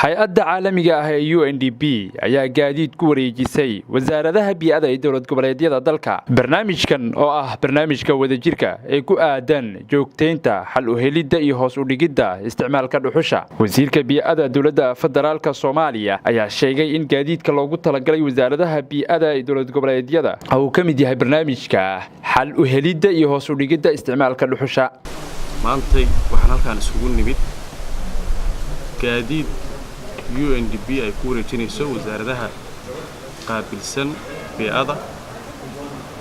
hay-adda caalamiga ah ee UNDP ayaa gaadiid ku wareejisay wasaaradaha bii'ada ee dowlad goboleedyada dalka. Barnaamijkan oo ah barnaamijka wadajirka ee ku aadan joogteynta xal u helidda iyo hoos u dhigidda isticmaalka dhuxusha. Wasiirka bii'ada dowladda federaalka Soomaaliya ayaa sheegay in gaadiidka loogu talagalay wasaaradaha bii'ada ee dowlad goboleedyada uu ka mid yahay barnaamijka xal u helidda iyo hoos u dhigidda isticmaalka dhuxusha. maantay waxaan halkaan isugu nimid gaadiid UNDP ay ku wareejinayso wasaaradaha qaabilsan bii'ada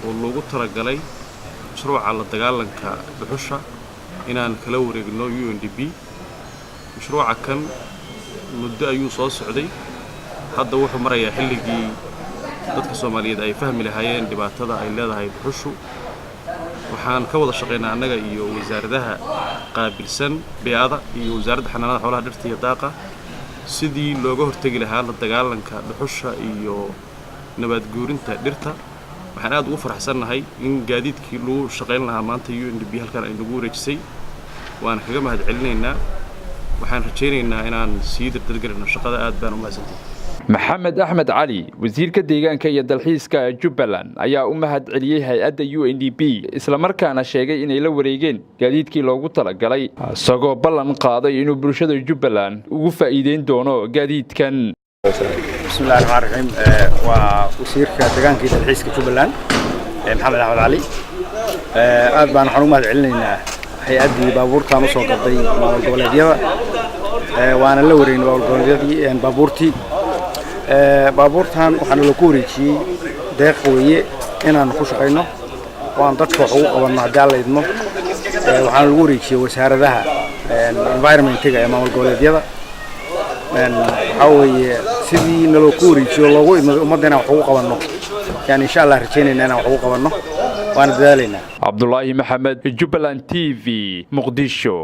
oo loogu talagalay mashruuca la dagaalanka dhuxusha inaan kala wareegno UNDP. mashruuca kan muddo ayuu soo socday, hadda wuxuu marayaa xilligii dadka Soomaaliyeed ay fahmi lahaayeen dhibaatada ay leedahay dhuxushu. waxaan ka wada shaqeynaa annaga iyo wasaaradaha qaabilsan bii'ada iyo wasaaradda xanaanada xoolaha dhirta iyo daaqa sidii looga hortagi lahaa la dagaalanka dhuxusha iyo nabad guurinta dhirta. waxaan aad ugu faraxsanahay in gaadiidkii lagu shaqeyn lahaa maanta UNDP halkan ay nagu wareejisay. waan kaga mahadcelinaynaa, waxaan rajaynaynaa inaan sii dardargelino shaqada. aad baan u mahadsantahay. Maxamed Axmed Cali, wasiirka deegaanka iyo dalxiiska Jubbaland, ayaa u mahadceliyay hay'adda UNDP isla markaana sheegay inay la wareegeen gaadiidkii loogu talagalay, isagoo ballan qaaday inuu bulshada Jubbaland ugu faa'iideyn doono gaadiidkan. Bismillaahi Rahmaani Rahiim. waa wasiirka deegaanka iyo dalxiiska Jubbaland Maxamed Axmed Cali. aad baan u mahadcelinaynaa hay'addii baabuurtan u soo gaday maamul goboleedyada. waana la wareegnay maamul goboleedyadii baabuurtii. baabuurtan waxaan lagu wareejiyay deeq weeye inaan ku shaqeyno waan dadka wax ugu qabanno haddii alla idmo. waxaan lagu wareejiyay wasaaradaha environmentiga ee maamul goboleedyada. waxaa weeye sidii naloo ku wareejiyo loogu idmo ummadda inaan wax ugu qabanno, yani insha allah rajaynayna inaan wax ugu qabanno, waana dadaalaynaa. Cabdullaahi Maxamed, Jubbaland TV, Muqdisho.